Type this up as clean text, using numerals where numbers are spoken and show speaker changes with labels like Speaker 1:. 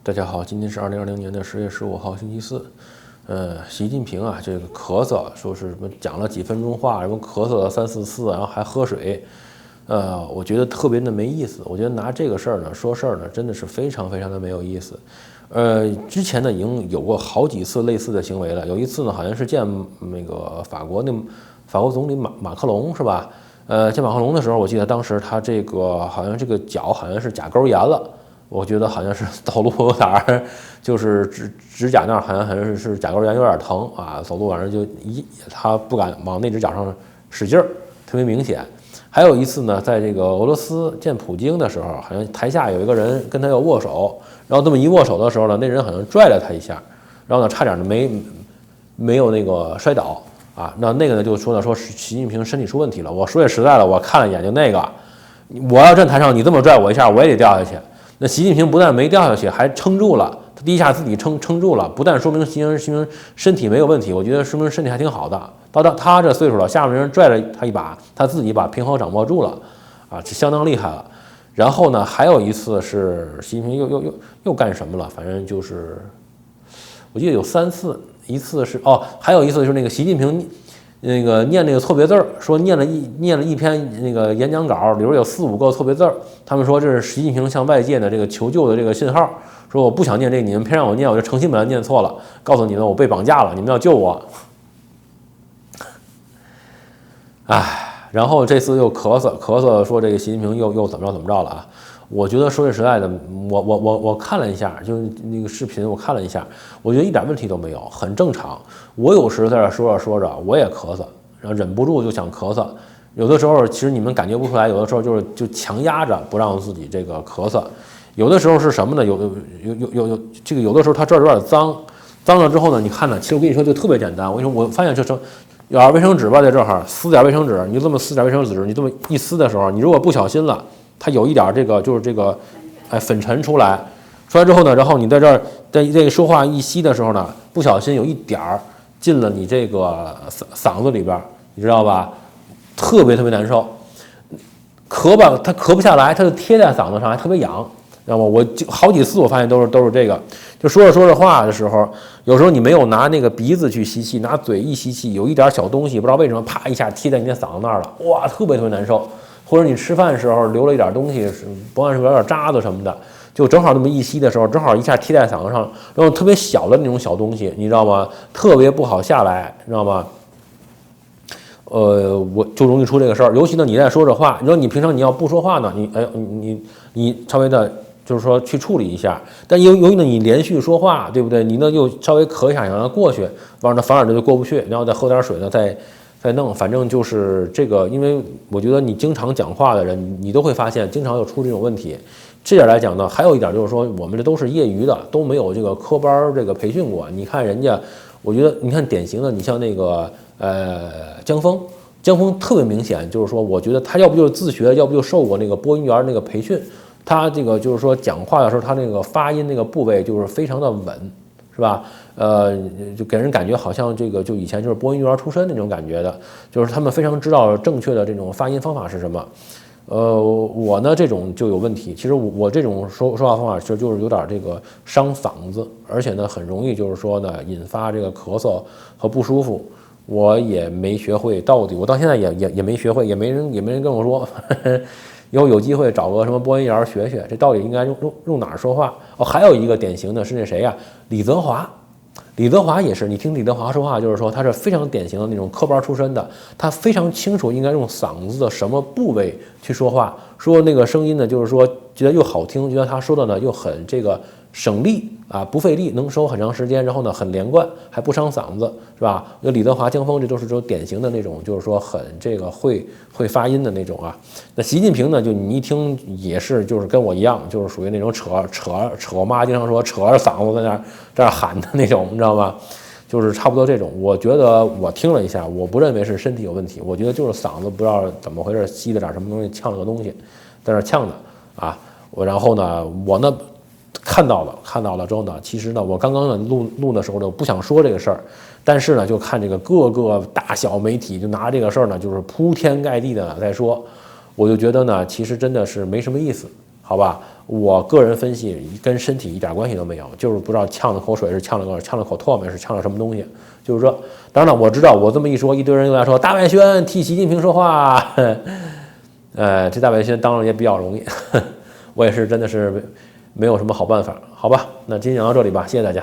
Speaker 1: 大家好，今天是2020年的10月15号，星期四。习近平啊，这个咳嗽，说是什么讲了几分钟话，什么咳嗽了3、4次，然后还喝水。我觉得特别的没意思。我觉得拿这个事儿呢说事儿呢，真的是非常非常的没有意思。之前呢已经有过好几次类似的行为了。有一次呢，好像是见那个法国总理马克龙是吧？见马克龙的时候，我记得当时他这个好像这个脚好像是甲沟炎了。我觉得好像是走路有点儿，就是指甲那儿好像是甲沟炎有点疼啊，走路反正就他不敢往那只脚上使劲儿，特别明显。还有一次呢，在这个俄罗斯见普京的时候，好像台下有一个人跟他要握手，然后这么一握手的时候呢，那人好像拽了他一下，然后呢差点没有那个摔倒啊。那个呢就说习近平身体出问题了。我说句实在的，我看了眼睛那个，我要站台上你这么拽我一下，我也得掉下去。那习近平不但没掉下去，还撑住了。他第一下自己撑住了，不但说明习近平身体没有问题，我觉得说明身体还挺好的。到他这岁数了，下面人拽了他一把，他自己把平衡掌握住了，啊，这相当厉害了。然后呢，还有一次是习近平又干什么了？反正就是我记得有3次，一次是还有一次就是那个习近平。那个念那个错别字儿，说念了一篇那个演讲稿，里边有4、5个错别字儿。他们说这是习近平向外界的这个求救的这个信号，说我不想念这个，你们偏让我念，我就诚心把它念错了，告诉你们我被绑架了，你们要救我。然后这次又咳嗽，说这个习近平又怎么着了啊？我觉得说句实在的，我看了一下，就是那个视频我看了一下，我觉得一点问题都没有，很正常。我有时在这说着，我也咳嗽，然后忍不住就想咳嗽。有的时候其实你们感觉不出来，有的时候就强压着不让自己这个咳嗽。有的时候是什么呢？有的时候它这儿有点脏了之后呢，你看呢，其实我跟你说就特别简单。我发现有点卫生纸吧，在这儿撕点卫生纸，你就这么撕点卫生纸，你这么一撕的时候，你如果不小心了。它有一点粉尘出来之后呢，然后你在这个说话一吸的时候呢，不小心有一点儿进了你这个嗓子里边，你知道吧？特别难受，咳吧，它咳不下来，它就贴在嗓子上，还特别痒，知道吗？我就好几次我发现都是这个，就说着话的时候，有时候你没有拿那个鼻子去吸气，拿嘴一吸气，有一点小东西，不知道为什么啪一下贴在你的嗓子那儿了，哇，特别难受。或者你吃饭的时候留了一点东西，不按说有点渣子什么的，就正好那么一吸的时候，正好一下贴在嗓子上，然后特别小的那种小东西，你知道吗？特别不好下来，你知道吗？我就容易出这个事儿。尤其呢，你在说着话，你说你平常你要不说话呢，你稍微的，就是说去处理一下。但由于呢你连续说话，对不对？你呢又稍微咳一下，想让它过去，完了反而就过不去，然后再喝点水呢，再弄，反正就是这个，因为我觉得你经常讲话的人，你都会发现经常有出这种问题。这点来讲呢，还有一点就是说，我们这都是业余的，都没有这个科班这个培训过。你看人家，我觉得你看典型的，你像那个江峰特别明显，就是说，我觉得他要不就是自学，要不就受过那个播音员那个培训。他这个就是说讲话的时候，他那个发音那个部位就是非常的稳，是吧？就给人感觉好像这个就以前就是播音员出身那种感觉的，就是他们非常知道正确的这种发音方法是什么。我呢这种就有问题。其实我这种说话方法其实就是有点这个伤嗓子，而且呢很容易就是说呢引发这个咳嗽和不舒服。我也没学会到底，我到现在也没学会，也没人跟我说。以后有机会找个什么播音员学，这到底应该用哪儿说话？还有一个典型的是那谁呀？李泽华也是，你听李泽华说话，就是说他是非常典型的那种科班出身的，他非常清楚应该用嗓子的什么部位去说话，说那个声音呢，就是说觉得又好听，觉得他说的呢又很这个省力啊，不费力，能收很长时间，然后呢很连贯，还不伤嗓子，是吧？有李泽华、江峰，这都是典型的那种，就是说很这个会发音的那种啊。那习近平呢，就你一听也是，就是跟我一样，就是属于那种扯，我妈经常说扯着嗓子在这儿喊的那种，你知道吗？就是差不多这种。我觉得我听了一下，我不认为是身体有问题，我觉得就是嗓子不知道怎么回事，吸了点什么东西，呛了个东西，在那呛的啊。然后呢，我呢。看到了之后呢，其实呢，我刚刚呢录的时候呢，我不想说这个事儿，但是呢，就看这个各个大小媒体就拿这个事儿呢，就是铺天盖地的在说，我就觉得呢，其实真的是没什么意思。好吧？我个人分析跟身体一点关系都没有，就是不知道呛了口水是呛了口唾沫是呛了什么东西，就是这。当然了，我知道我这么一说，一堆人又来说大外宣替习近平说话，这大外宣当然也比较容易，我也是真的是没有什么好办法，好吧？那今天讲到这里吧，谢谢大家。